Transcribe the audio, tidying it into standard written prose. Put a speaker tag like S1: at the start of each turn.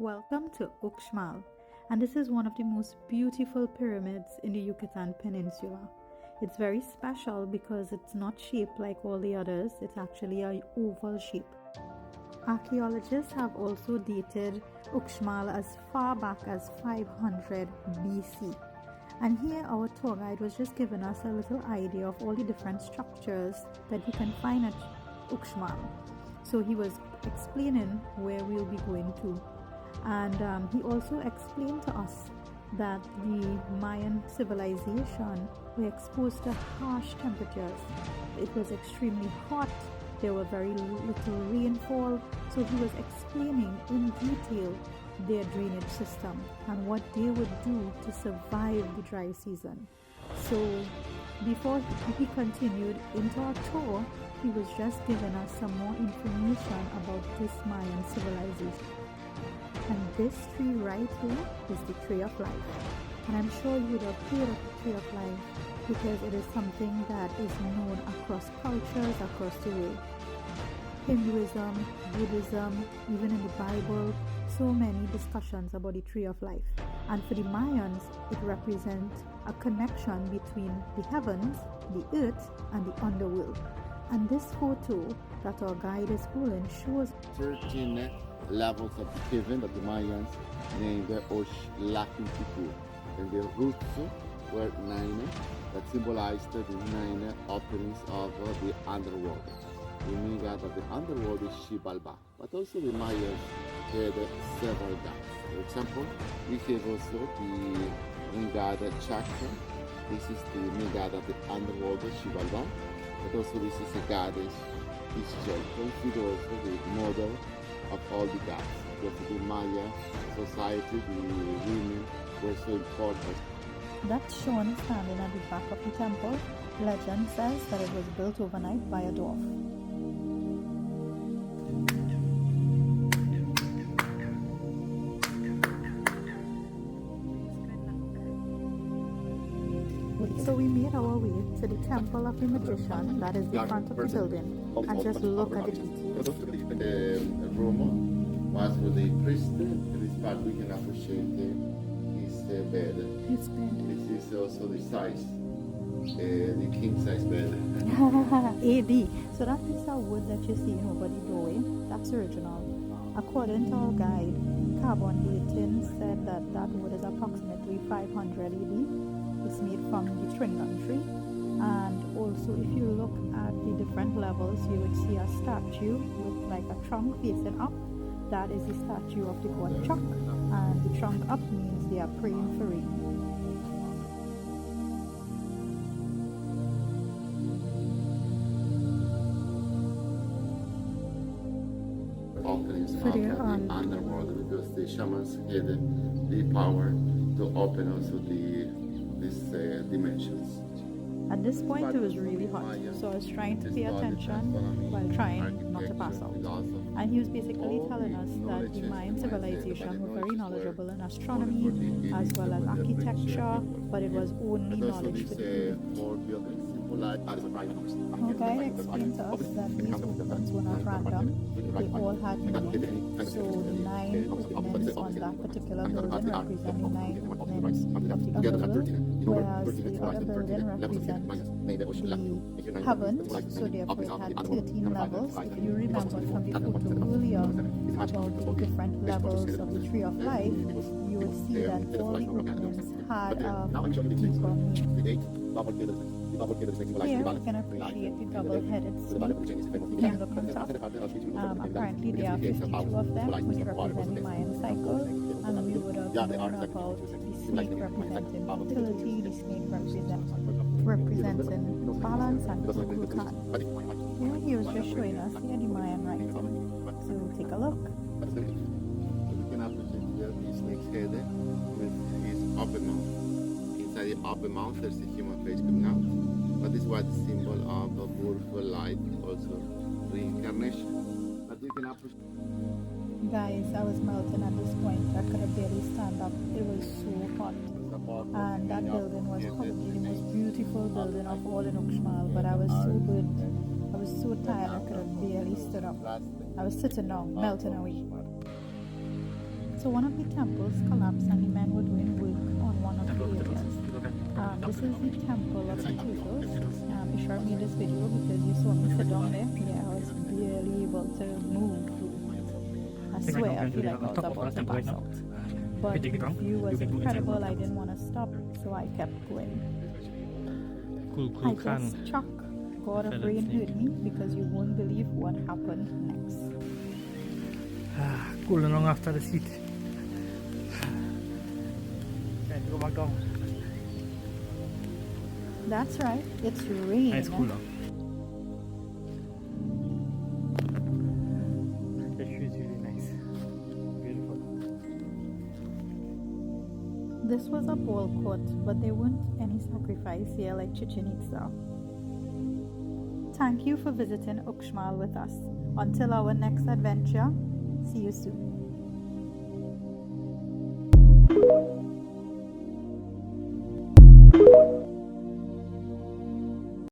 S1: Welcome to Uxmal, and this is one of the most beautiful pyramids in the Yucatan Peninsula. It's very special because it's not shaped like all the others, it's actually an oval shape. Archaeologists have also dated Uxmal as far back as 500 BC. And here our tour guide was just giving us a little idea of all the different structures that we can find at Uxmal. So he was explaining where we'll be going to. And he also explained to us that the Mayan civilization were exposed to harsh temperatures. It was extremely hot, there were very little rainfall, so he was explaining in detail their drainage system and what they would do to survive the dry season. So before he continued into our tour, he was just giving us some more information about this Mayan civilization. And this tree right here is the tree of life. And I'm sure you would have heard of the tree of life because it is something that is known across cultures, across the world. Hinduism, Buddhism, even in the Bible, so many discussions about the tree of life. And for the Mayans, it represents a connection between the heavens, the earth, and the underworld. And this photo that our guide is holding shows
S2: 13 levels of the cavern that the Mayans named Oxlacinticu. And the roots were 9 that symbolized the 9 openings of the underworld. The main god of the underworld is Xibalba, but also the Mayans had several gods. For example, we have also the main god Chakra. This is the main god of the underworld, Xibalba, but also this is a goddess, Ixchel, considered also the mother of all the gods. Because the Maya society, the women were so important.
S1: That's shown standing at the back of the temple. Legend says that it was built overnight by a dwarf. So we made our way to the temple of the magician that is the front of the building and just look at the details.
S2: Room was for the priest. In this part we can appreciate his bed.
S1: His bed.
S2: This is also the size, the king size bed.
S1: AD. So that piece of wood that you see over the doorway, that's original. According to our guide, carbon dating said that that wood is approximately 500 AD. It's made from the Tringan tree. And also if you look at the different levels, you would see a statue with like a trunk facing up. That is the statue of the god Chak, and the trunk up means they are praying for rain.
S2: Openings of the underworld, because the shamans had the power to open also these dimensions.
S1: At this point it was really hot, so I was trying to pay attention while trying not to pass out. And he was basically telling us that the Mayan civilization were very knowledgeable in astronomy as well as architecture, but it was only knowledge for the few. Our guide explained to us that these openings were not random, they all had meaning. So the 9 openings on that particular building represent the 9 openings of the underworld, whereas the other building represents the heavens, so therefore it had 13 levels. If you remember from the photo earlier about the different levels of the tree of life, you would see that all the openings had deeper meaning. Here you can appreciate the double-headed snake. You can look on top. Apparently there are 52 of them, which represent the Mayan cycle, and we would have known about the snake representing fertility, the snake representing balance and Gurkhan. Here he was just showing us here the Mayan writing. So take a look.
S2: We can appreciate here the snake's head with his open mouth. Inside the open mouth there's a human face coming out. But this was the symbol of a beautiful life, also reincarnation. But you can appreciate.
S1: Guys, I was melting at this point. I could have barely stand up. It was so hot. And that building was probably the most beautiful building of all in Uxmal, but I was so burnt. I was so tired I could have barely stood up. I was sitting down, melting away. So So one of the temples collapsed and the men were doing work on one of the areas. This is the temple of the turtles. Ishar made this video because you saw me sit down there. Yeah, I was barely able to move. I swear, I feel like I was about to pass out. But the view was incredible. I didn't want to stop, so I kept going. I guess Chuck, God of Rain, heard me because you won't believe what happened next.
S3: Cooling along after the seat. Okay, go back down.
S1: That's right, it's rain.
S3: It's cool now. The shoe is really nice. Beautiful.
S1: This was a ball court, but there weren't any sacrifice here like Chichen Itza. Thank you for visiting Uxmal with us. Until our next adventure, see you soon.